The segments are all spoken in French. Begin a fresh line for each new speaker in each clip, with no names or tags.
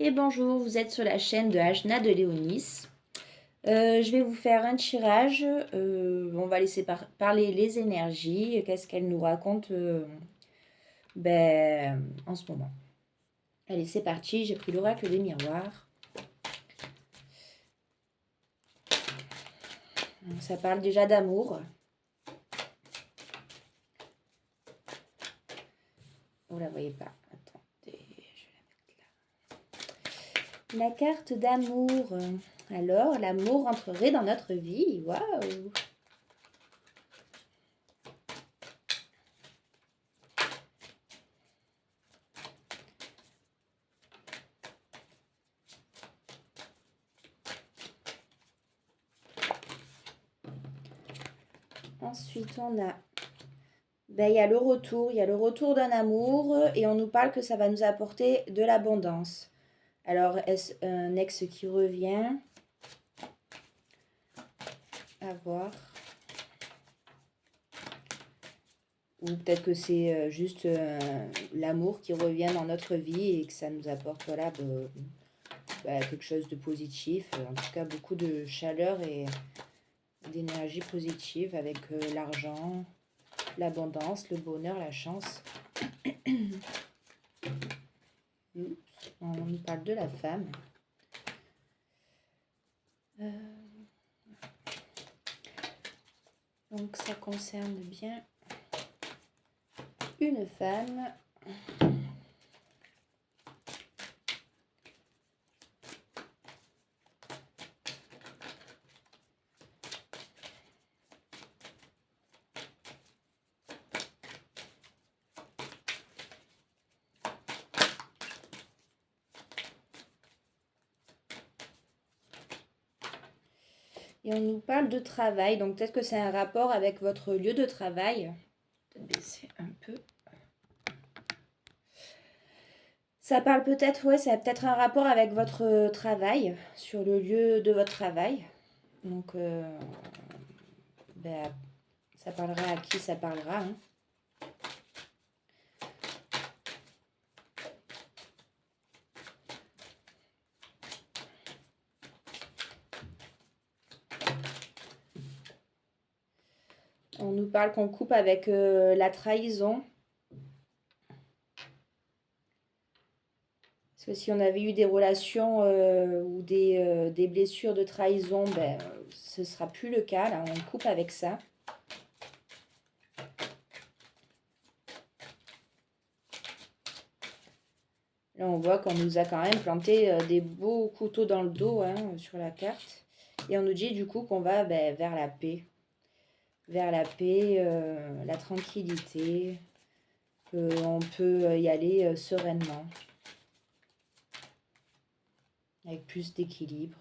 Et bonjour, vous êtes sur la chaîne de Ajna de Léonis. Je vais vous faire un tirage. On va laisser parler les énergies. Qu'est-ce qu'elles nous racontent en ce moment. Allez, c'est parti. J'ai pris l'oracle des miroirs. Ça parle déjà d'amour. Vous la voyez pas. Attendez, je vais la mettre là. La carte d'amour. Alors, l'amour entrerait dans notre vie. Waouh! Ensuite, on a il y a le retour d'un amour et on nous parle que ça va nous apporter de l'abondance. Alors, est-ce un ex qui revient? À voir. Ou peut-être que c'est juste l'amour qui revient dans notre vie et que ça nous apporte quelque chose de positif. En tout cas, beaucoup de chaleur et d'énergie positive avec l'argent, l'abondance, le bonheur, la chance. On nous parle de la femme. Donc ça concerne bien une femme. Et on nous parle de travail, donc peut-être que c'est un rapport avec votre lieu de travail. Peut-être baisser un peu. Ça parle peut-être, ouais, ça a peut-être un rapport avec votre travail, sur le lieu de votre travail. Donc, ça parlera à qui ça parlera. Hein. On nous parle qu'on coupe avec la trahison. Parce que si on avait eu des relations ou des blessures de trahison, ce ne sera plus le cas. Là, on coupe avec ça. Là, on voit qu'on nous a quand même planté des beaux couteaux dans le dos sur la carte. Et on nous dit du coup qu'on va vers la paix. Vers la paix, la tranquillité. On peut y aller sereinement. Avec plus d'équilibre.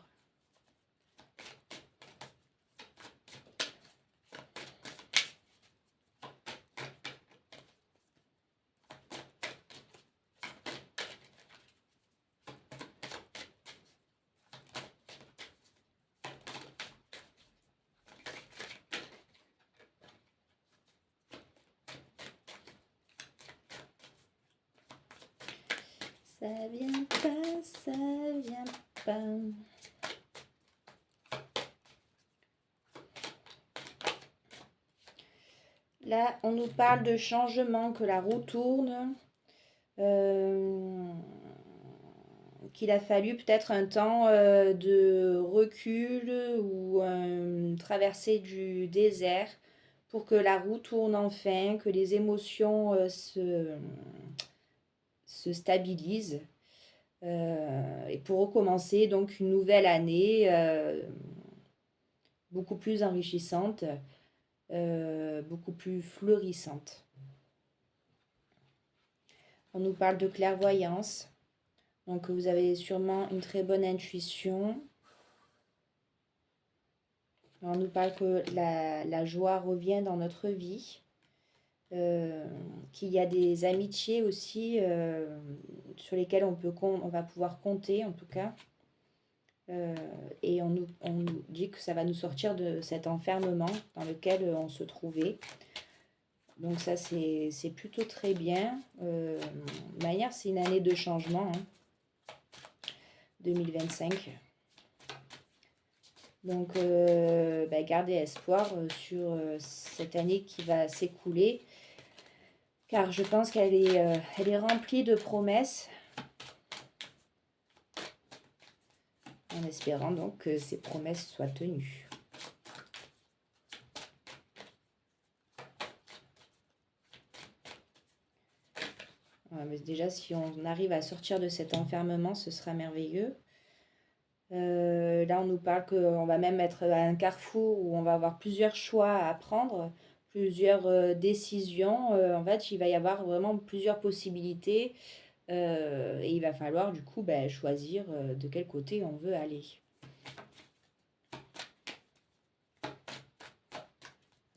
Ça vient pas, ça vient pas. Là, on nous parle de changement, que la roue tourne, qu'il a fallu peut-être un temps de recul ou traversée du désert pour que la roue tourne enfin, que les émotions se stabilisent. Et pour recommencer donc une nouvelle année beaucoup plus enrichissante, beaucoup plus fleurissante. On nous parle de clairvoyance, donc vous avez sûrement une très bonne intuition. On nous parle que la joie revient dans notre vie, qu'il y a des amitiés aussi sur lesquelles on va pouvoir compter en tout cas. Et on nous dit que ça va nous sortir de cet enfermement dans lequel on se trouvait. Donc ça, c'est plutôt très bien. De manière, c'est une année de changement. Hein. 2025. Donc, gardez espoir sur cette année qui va s'écouler, car je pense qu'elle est remplie de promesses, en espérant donc que ces promesses soient tenues. Ouais, mais déjà, si on arrive à sortir de cet enfermement, ce sera merveilleux. Là, on nous parle qu'on va même être à un carrefour où on va avoir plusieurs choix à prendre, plusieurs décisions. En fait, il va y avoir vraiment plusieurs possibilités et il va falloir du coup choisir de quel côté on veut aller.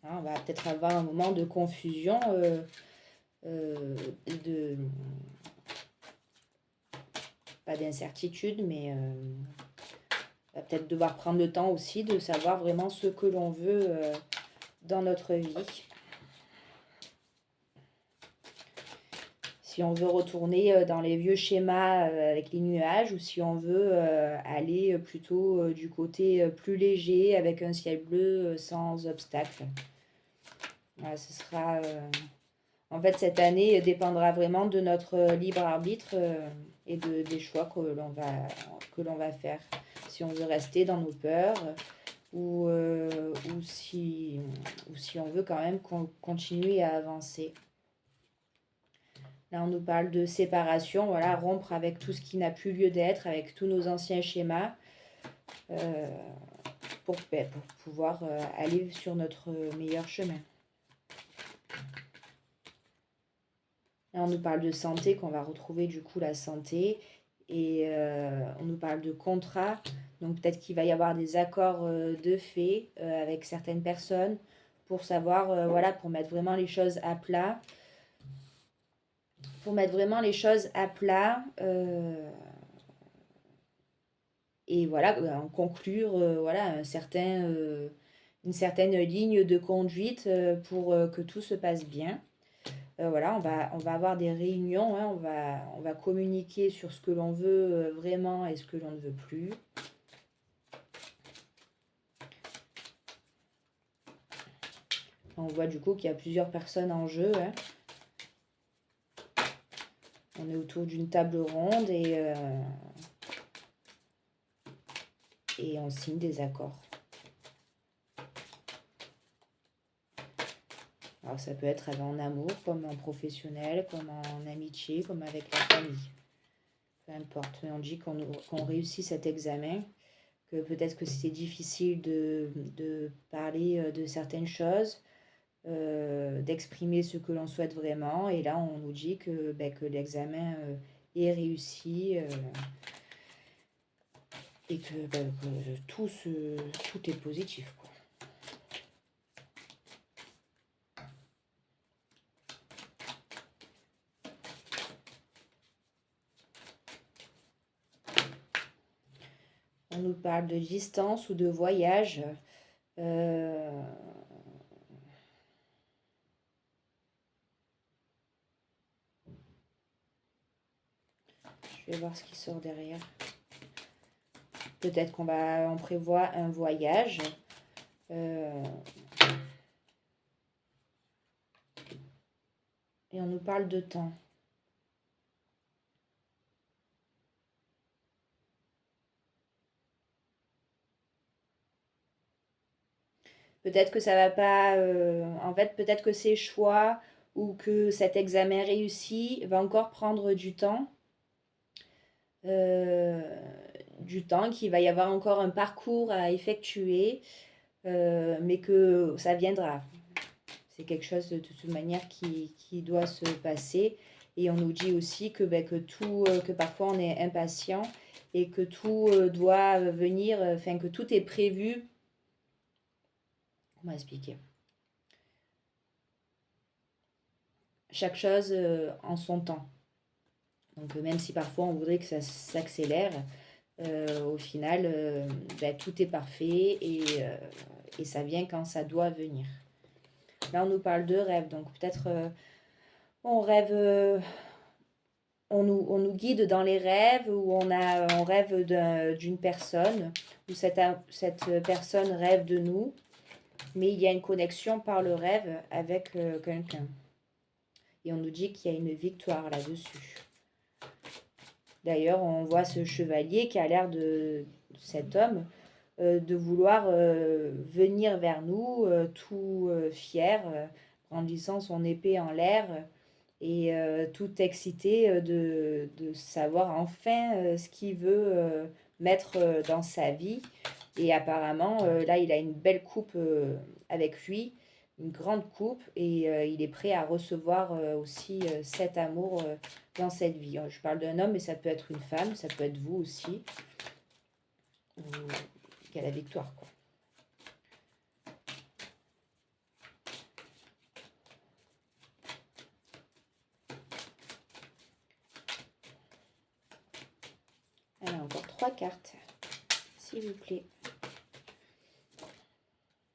Hein, on va peut-être avoir un moment de confusion, pas d'incertitude, mais on va peut-être devoir prendre le temps aussi de savoir vraiment ce que l'on veut dans notre vie. Si on veut retourner dans les vieux schémas avec les nuages, ou si on veut aller plutôt du côté plus léger avec un ciel bleu sans obstacle. Voilà, ce sera... En fait, cette année dépendra vraiment de notre libre arbitre et des choix que l'on va faire. Si on veut rester dans nos peurs ou si on veut quand même continuer à avancer. Là, on nous parle de séparation, voilà, rompre avec tout ce qui n'a plus lieu d'être, avec tous nos anciens schémas, pour pouvoir aller sur notre meilleur chemin. Là, on nous parle de santé, qu'on va retrouver du coup la santé, et on nous parle de contrat, donc peut-être qu'il va y avoir des accords de fait avec certaines personnes, pour savoir, voilà, pour mettre vraiment les choses à plat. Et voilà, en conclure voilà, une certaine ligne de conduite pour que tout se passe bien. Voilà, on va avoir des réunions, hein, on va communiquer sur ce que l'on veut vraiment et ce que l'on ne veut plus. On voit du coup qu'il y a plusieurs personnes en jeu, hein. On est autour d'une table ronde et on signe des accords. Alors ça peut être en amour, comme en professionnel, comme en amitié, comme avec la famille. Peu importe, mais on dit qu'on réussit cet examen, que peut-être que c'était difficile de parler de certaines choses, d'exprimer ce que l'on souhaite vraiment. Et là, on nous dit que l'examen est réussi et que tout est positif, quoi. On nous parle de distance ou de voyage. Je vais voir ce qui sort derrière. Peut-être on prévoit un voyage. Et on nous parle de temps. Peut-être que ça va pas... en fait, peut-être que ces choix ou que cet examen réussi va encore prendre du temps. Qu'il va y avoir encore un parcours à effectuer, mais que ça viendra. C'est quelque chose de toute manière qui doit se passer. Et on nous dit aussi que parfois on est impatient et que tout doit venir, que tout est prévu. Comment expliquer? Chaque chose en son temps. Donc même si parfois on voudrait que ça s'accélère, au final, tout est parfait et ça vient quand ça doit venir. Là, on nous parle de rêve, donc peut-être on rêve on nous guide dans les rêves, où on rêve d'une personne, où cette personne rêve de nous, mais il y a une connexion par le rêve avec quelqu'un. Et on nous dit qu'il y a une victoire là-dessus. D'ailleurs, on voit ce chevalier qui a l'air cet homme, de vouloir venir vers nous, tout fier, brandissant son épée en l'air, et tout excité de savoir enfin ce qu'il veut mettre dans sa vie. Et apparemment, là, il a une belle coupe avec lui, une grande coupe, et il est prêt à recevoir aussi cet amour dans cette vie. Je parle d'un homme, mais ça peut être une femme, ça peut être vous aussi, qui a la victoire, quoi. Alors, encore 3 cartes, s'il vous plaît.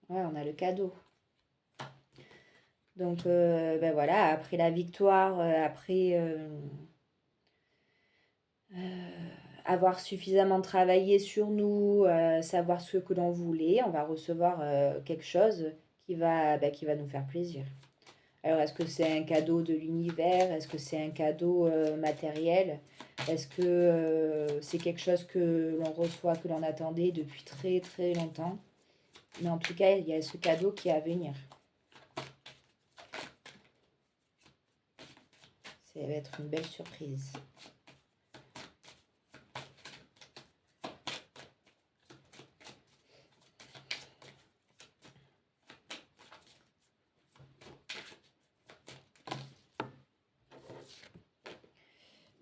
Ouais, on a le cadeau. Donc, ben voilà, après la victoire, après avoir suffisamment travaillé sur nous, savoir ce que l'on voulait, on va recevoir quelque chose qui va nous faire plaisir. Alors, est-ce que c'est un cadeau de l'univers? Est-ce que c'est un cadeau matériel? Est-ce que c'est quelque chose que l'on reçoit, que l'on attendait depuis très très longtemps? Mais en tout cas, il y a ce cadeau qui est à venir. Ça va être une belle surprise.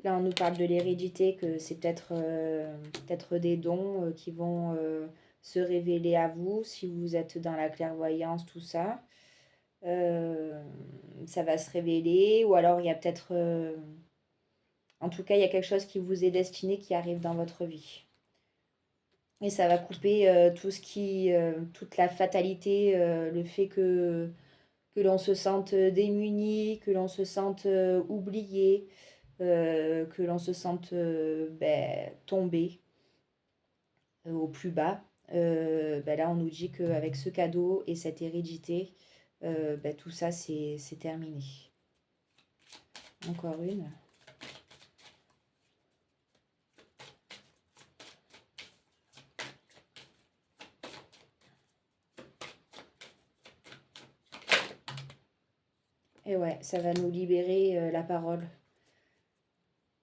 Là, on nous parle de l'hérédité, que c'est peut-être des dons qui vont se révéler à vous si vous êtes dans la clairvoyance, tout ça. Ça va se révéler, ou alors il y a peut-être... en tout cas, il y a quelque chose qui vous est destiné qui arrive dans votre vie. Et ça va couper toute la fatalité, le fait que l'on se sente démuni, que l'on se sente oublié, que l'on se sente tombé au plus bas. Là, on nous dit qu'avec ce cadeau et cette hérédité, tout ça, c'est terminé. Encore une. Et ouais, ça va nous libérer la parole.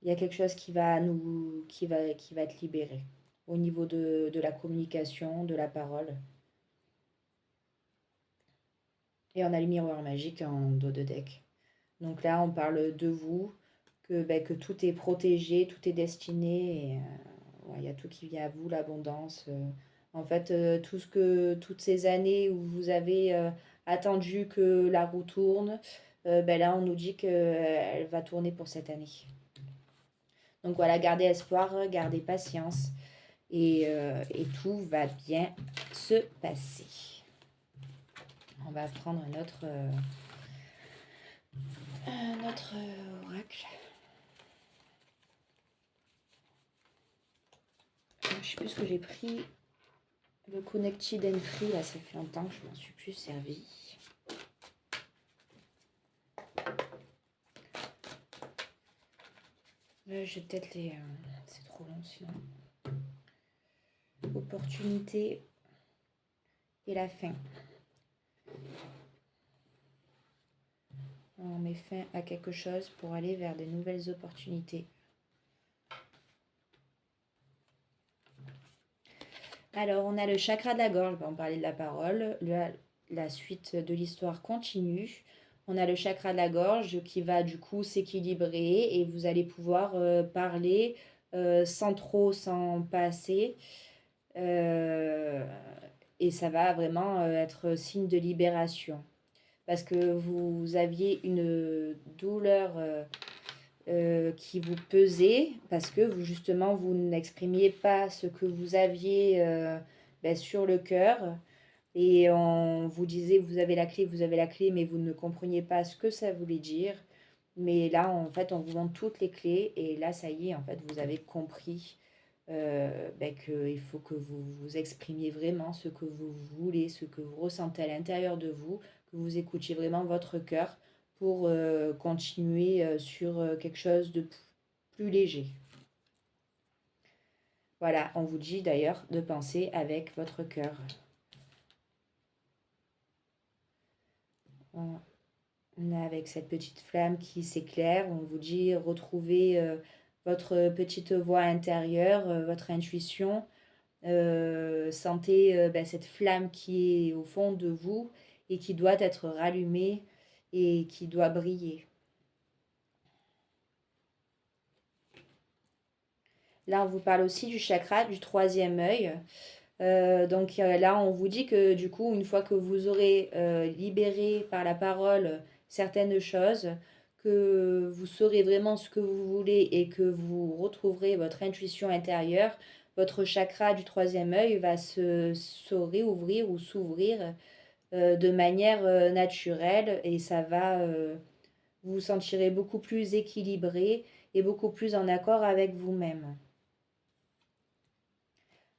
Il y a quelque chose qui va être libéré au niveau de la communication, de la parole. Et on a le miroir magique en dos de deck. Donc là, on parle de vous, que tout est protégé, tout est destiné. Et il y a tout qui vient à vous, l'abondance. En fait, toutes ces années où vous avez attendu que la roue tourne, là, on nous dit qu'elle va tourner pour cette année. Donc voilà, gardez espoir, gardez patience, et tout va bien se passer. On va prendre notre oracle. Je ne sais plus ce que j'ai pris. Le Connected and Free, là, ça fait longtemps que je m'en suis plus servi. Je vais peut-être les... c'est trop long sinon. Opportunité et la fin. On met fin à quelque chose pour aller vers de nouvelles opportunités. Alors, on a le chakra de la gorge, on parlait de la parole. La suite de l'histoire continue. On a le chakra de la gorge qui va du coup s'équilibrer, et vous allez pouvoir parler sans pas assez. Et ça va vraiment être signe de libération. Parce que vous aviez une douleur qui vous pesait, parce que justement, vous n'exprimiez pas ce que vous aviez sur le cœur. Et on vous disait, vous avez la clé, mais vous ne compreniez pas ce que ça voulait dire. Mais là, en fait, on vous montre toutes les clés et là, ça y est, en fait, vous avez compris qu'il faut que vous vous exprimiez vraiment ce que vous voulez, ce que vous ressentez à l'intérieur de vous, que vous écoutiez vraiment votre cœur pour continuer sur quelque chose de plus léger. Voilà, on vous dit d'ailleurs de penser avec votre cœur. Voilà. On est avec cette petite flamme qui s'éclaire. On vous dit retrouvez votre petite voix intérieure, votre intuition. Sentez cette flamme qui est au fond de vous et qui doit être rallumée et qui doit briller. Là, on vous parle aussi du chakra du troisième œil. Donc là, on vous dit que du coup, une fois que vous aurez libéré par la parole certaines choses, que vous saurez vraiment ce que vous voulez et que vous retrouverez votre intuition intérieure, votre chakra du troisième œil va se réouvrir ou s'ouvrir de manière naturelle et ça va, vous vous sentirez beaucoup plus équilibré et beaucoup plus en accord avec vous-même.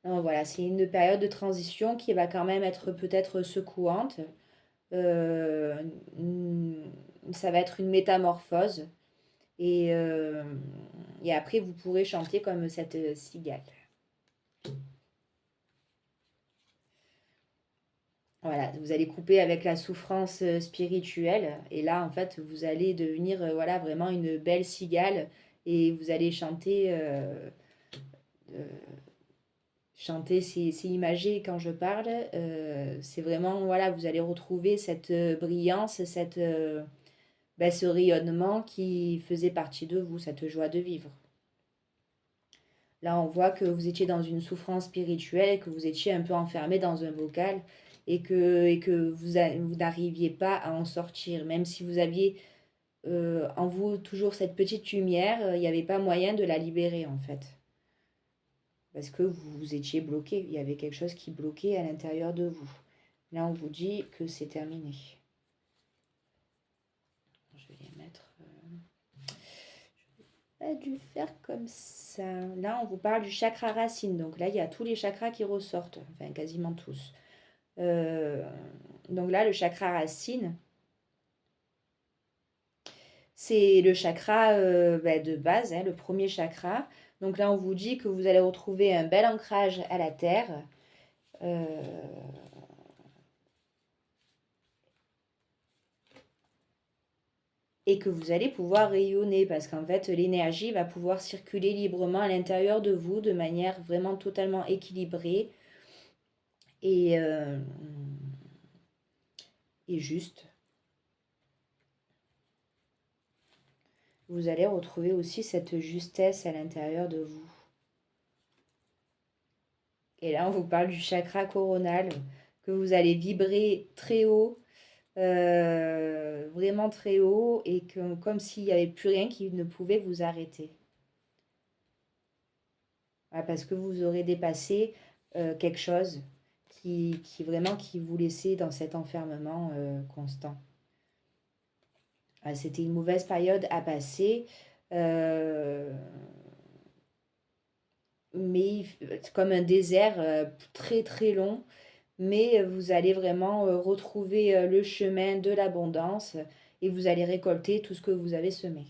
Donc voilà, c'est une période de transition qui va quand même être peut-être secouante. Euh, Ça va être une métamorphose. Et, euh, et après, vous pourrez chanter comme cette cigale. Voilà, vous allez couper avec la souffrance spirituelle. Et là, en fait, vous allez devenir voilà, vraiment une belle cigale. Et vous allez euh, chanter, c'est imagé quand je parle. C'est vraiment, voilà, vous allez retrouver cette brillance, ce rayonnement qui faisait partie de vous, cette joie de vivre. Là, on voit que vous étiez dans une souffrance spirituelle, que vous étiez un peu enfermé dans un bocal et que vous n'arriviez pas à en sortir. Même si vous aviez en vous toujours cette petite lumière, il n'y avait pas moyen de la libérer en fait. Parce que vous étiez bloqué, il y avait quelque chose qui bloquait à l'intérieur de vous. Là, on vous dit que c'est terminé. Je vais les mettre... Pas dû faire comme ça. Là, on vous parle du chakra racine. Donc là, il y a tous les chakras qui ressortent. Enfin, quasiment tous. Donc là, le chakra racine, c'est le chakra de base, hein, le premier chakra. Donc là, on vous dit que vous allez retrouver un bel ancrage à la terre. Euh, et que vous allez pouvoir rayonner parce qu'en fait l'énergie va pouvoir circuler librement à l'intérieur de vous de manière vraiment totalement équilibrée et, euh, et juste. Vous allez retrouver aussi cette justesse à l'intérieur de vous. Et là, on vous parle du chakra coronal, que vous allez vibrer très haut, vraiment très haut, et que, comme s'il n'y avait plus rien qui ne pouvait vous arrêter. Voilà, parce que vous aurez dépassé quelque chose qui vous laissait dans cet enfermement constant. C'était une mauvaise période à passer. Euh, mais c'est comme un désert très très long, mais vous allez vraiment retrouver le chemin de l'abondance et vous allez récolter tout ce que vous avez semé.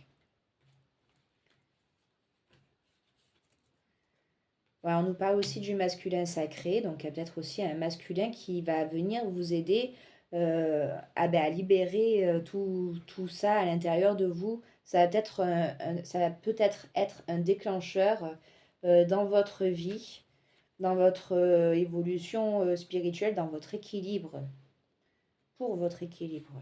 Voilà, on nous parle aussi du masculin sacré, donc il y a peut-être aussi un masculin qui va venir vous aider à libérer tout ça à l'intérieur de vous. Ça va peut-être être un déclencheur dans votre vie, dans votre évolution spirituelle, dans votre équilibre, pour votre équilibre.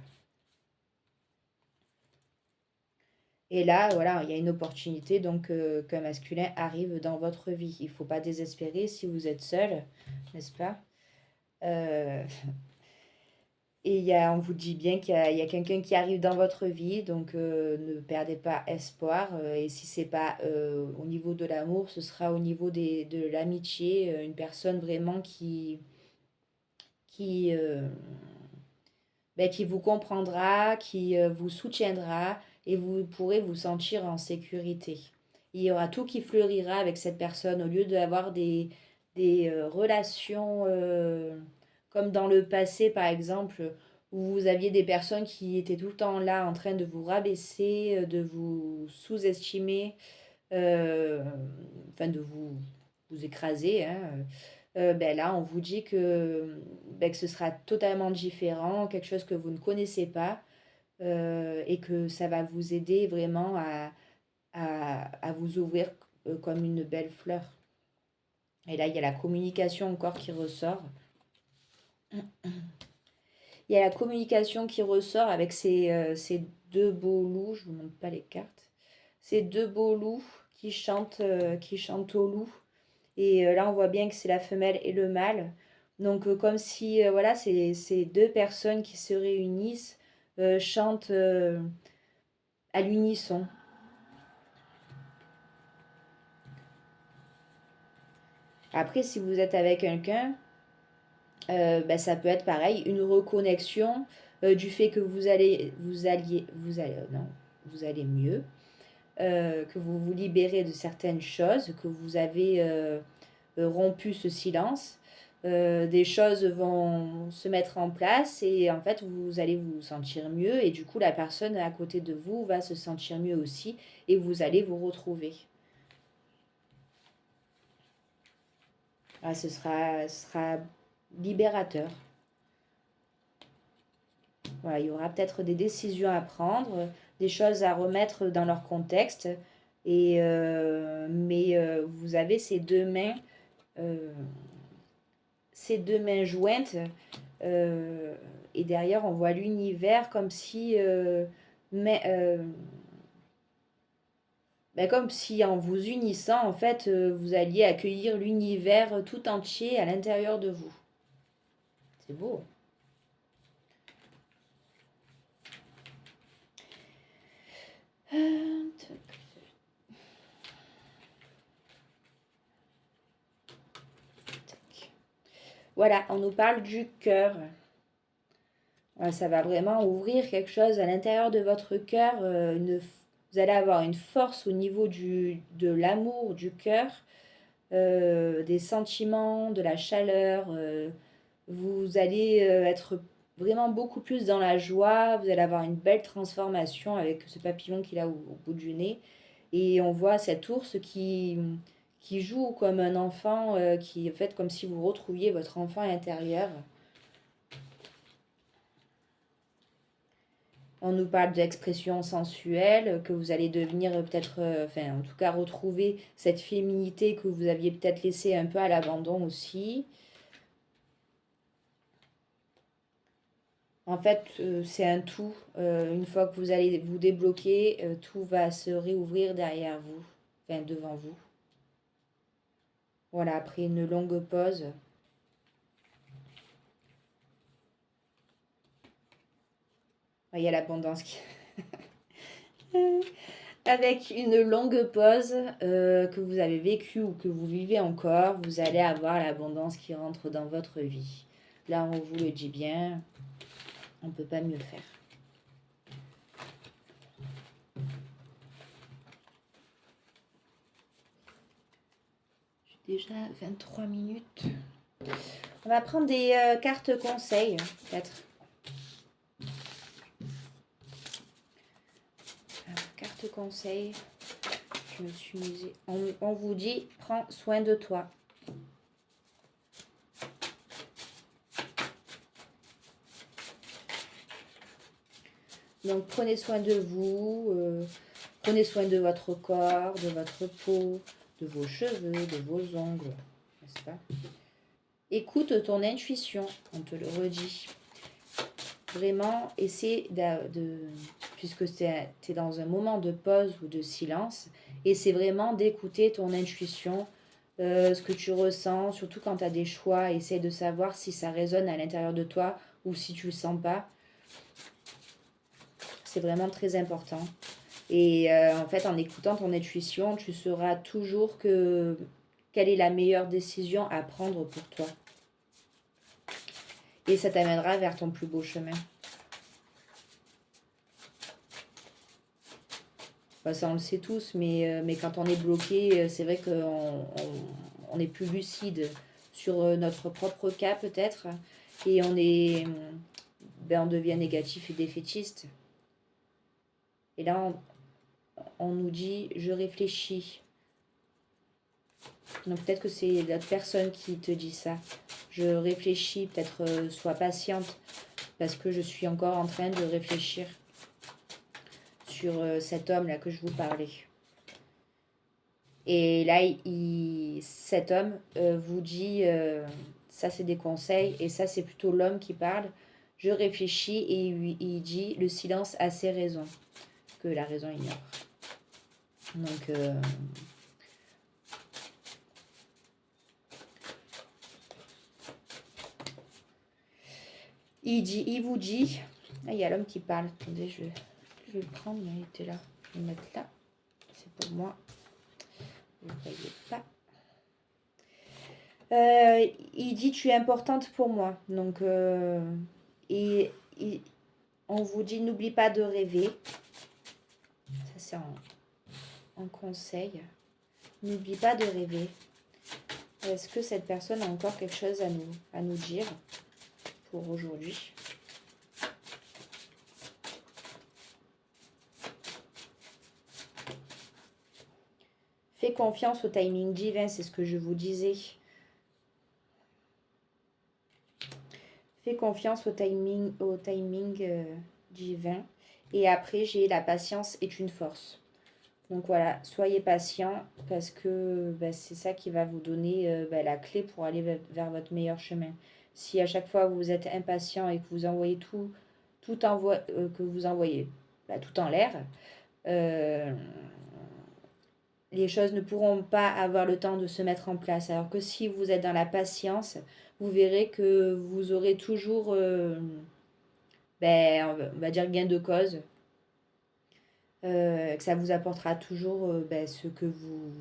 Et là, voilà, il y a une opportunité donc qu'un masculin arrive dans votre vie. Il ne faut pas désespérer si vous êtes seul, n'est-ce pas? Euh, et on vous dit bien qu'il y a quelqu'un qui arrive dans votre vie, donc ne perdez pas espoir. Et si c'est pas au niveau de l'amour, ce sera au niveau de l'amitié, une personne vraiment qui, qui vous comprendra, qui vous soutiendra et vous pourrez vous sentir en sécurité. Il y aura tout qui fleurira avec cette personne au lieu d'avoir des relations comme dans le passé par exemple où vous aviez des personnes qui étaient tout le temps là en train de vous rabaisser, de vous sous-estimer, euh, enfin de vous écraser, hein. Ben là, on vous dit que ce sera totalement différent, quelque chose que vous ne connaissez pas, et que ça va vous aider vraiment à vous ouvrir comme une belle fleur. Et là, il y a la communication encore qui ressort. Il y a la communication qui ressort avec ces deux beaux loups. Je ne vous montre pas les cartes. Ces deux beaux loups qui chantent au loup. Et là, on voit bien que c'est la femelle et le mâle. Donc, comme si, voilà, ces deux personnes qui se réunissent chantent à l'unisson. Après, si vous êtes avec quelqu'un, ça peut être pareil, une reconnexion du fait que vous allez mieux, que vous vous libérez de certaines choses, que vous avez rompu ce silence. Des choses vont se mettre en place et en fait vous allez vous sentir mieux et du coup la personne à côté de vous va se sentir mieux aussi et vous allez vous retrouver. Ah, ce sera libérateur. Voilà, il y aura peut-être des décisions à prendre, des choses à remettre dans leur contexte. Mais vous avez euh, ces deux mains jointes. Et derrière, on voit l'univers comme si en vous unissant, en fait, vous alliez accueillir l'univers tout entier à l'intérieur de vous. C'est beau. Voilà, on nous parle du cœur. Voilà, ça va vraiment ouvrir quelque chose à l'intérieur de votre cœur. Vous allez avoir une force au niveau de l'amour, du cœur, des sentiments, de la chaleur. Vous allez être vraiment beaucoup plus dans la joie. Vous allez avoir une belle transformation avec ce papillon qu'il a au bout du nez. Et on voit cet ours qui joue comme un enfant, qui fait comme si vous retrouviez votre enfant intérieur. On nous parle d'expression sensuelle, que vous allez devenir peut-être, enfin en tout cas retrouver cette féminité que vous aviez peut-être laissée un peu à l'abandon aussi. En fait, c'est un tout. Une fois que vous allez vous débloquer, tout va se réouvrir derrière vous, enfin devant vous. Voilà, après une longue pause. Il y a l'abondance qui... Avec une longue pause que vous avez vécue ou que vous vivez encore, vous allez avoir l'abondance qui rentre dans votre vie. Là, on vous le dit bien, on ne peut pas mieux faire. J'ai déjà 23 minutes. On va prendre des cartes conseils, peut-être. Carte conseil. Je me suis misée. On vous dit, prends soin de toi. Donc prenez soin de vous, prenez soin de votre corps, de votre peau, de vos cheveux, de vos ongles, n'est-ce pas? Écoute ton intuition, on te le redit. Vraiment, essaie puisque tu es dans un moment de pause ou de silence, essaie vraiment d'écouter ton intuition, ce que tu ressens, surtout quand tu as des choix, essaie de savoir si ça résonne à l'intérieur de toi ou si tu le sens pas. C'est vraiment très important. Et en fait, en écoutant ton intuition, tu sauras toujours quelle est la meilleure décision à prendre pour toi. Et ça t'amènera vers ton plus beau chemin. Bah, ça, on le sait tous, mais quand on est bloqué, c'est vrai on est plus lucide sur notre propre cas, peut-être. Et on devient négatif et défaitiste. Et là, on nous dit, je réfléchis. Donc peut-être que c'est l'autre personne qui te dit ça. Je réfléchis, peut-être sois patiente, parce que je suis encore en train de réfléchir sur cet homme-là que je vous parlais. Et là, cet homme vous dit, ça c'est des conseils, et ça c'est plutôt l'homme qui parle. Je réfléchis et il dit, le silence a ses raisons, que la raison ignore. Donc, il vous dit, ah, il y a l'homme qui parle, attendez, je vais le prendre, mais il était là, je vais le mettre là, c'est pour moi, vous ne voyez pas. Il dit, tu es importante pour moi, donc, on vous dit, n'oublie pas de rêver, ça c'est en conseil, n'oublie pas de rêver. Est-ce que cette personne a encore quelque chose à nous dire pour aujourd'hui? Fais confiance au timing divin, c'est ce que je vous disais. Fais confiance au timing divin. Et après, j'ai la patience est une force. Donc voilà, soyez patient parce que c'est ça qui va vous donner la clé pour aller vers votre meilleur chemin. Si à chaque fois vous êtes impatient et que vous envoyez tout en l'air, les choses ne pourront pas avoir le temps de se mettre en place. Alors que si vous êtes dans la patience, vous verrez que vous aurez toujours, on va dire, gain de cause. Que ça vous apportera toujours ce que vous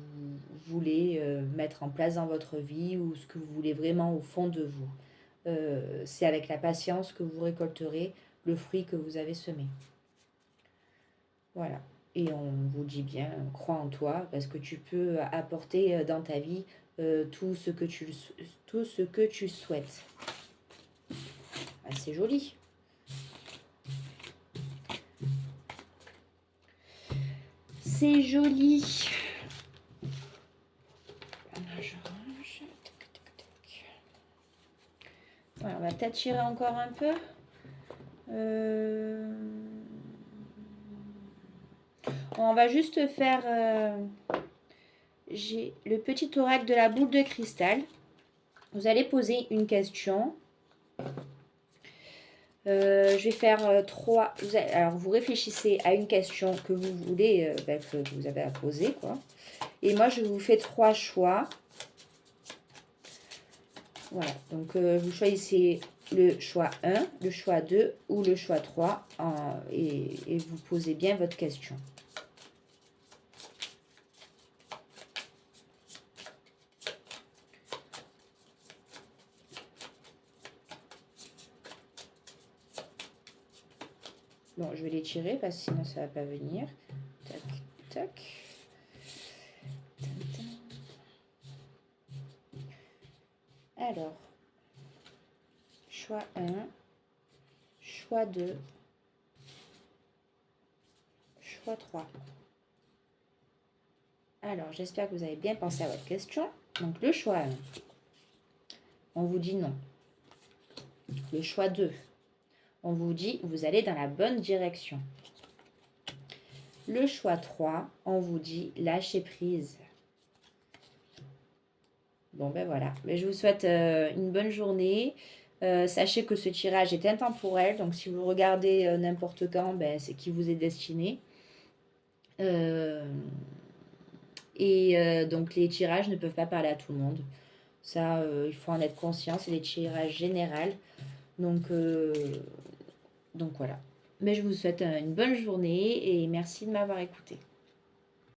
voulez mettre en place dans votre vie ou ce que vous voulez vraiment au fond de vous. C'est avec la patience que vous récolterez le fruit que vous avez semé. Voilà. Et on vous dit bien, crois en toi, parce que tu peux apporter dans ta vie tout ce que tu souhaites. Ah, c'est joli. C'est joli. Voilà, on va peut-être tirer encore un peu. On va juste faire... j'ai le petit oracle de la boule de cristal. Vous allez poser une question. Je vais faire 3. Alors, vous réfléchissez à une question que vous voulez, que vous avez à poser, quoi. Et moi, je vous fais 3 choix. Voilà. Donc, vous choisissez le choix 1, le choix 2 ou le choix 3 et vous posez bien votre question. Bon, je vais les tirer parce que sinon ça ne va pas venir. Tac, tac. Alors, choix 1, choix 2, choix 3. Alors, j'espère que vous avez bien pensé à votre question. Donc, le choix 1, on vous dit non. Le choix 2, on vous dit vous allez dans la bonne direction. Le choix 3, on vous dit lâchez prise. Bon, ben voilà. Mais je vous souhaite une bonne journée. Sachez que ce tirage est intemporel. Donc, si vous regardez n'importe quand, c'est qui vous est destiné. Donc, les tirages ne peuvent pas parler à tout le monde. Ça, il faut en être conscient. C'est des tirages généraux. Donc voilà. Mais je vous souhaite une bonne journée et merci de m'avoir écouté.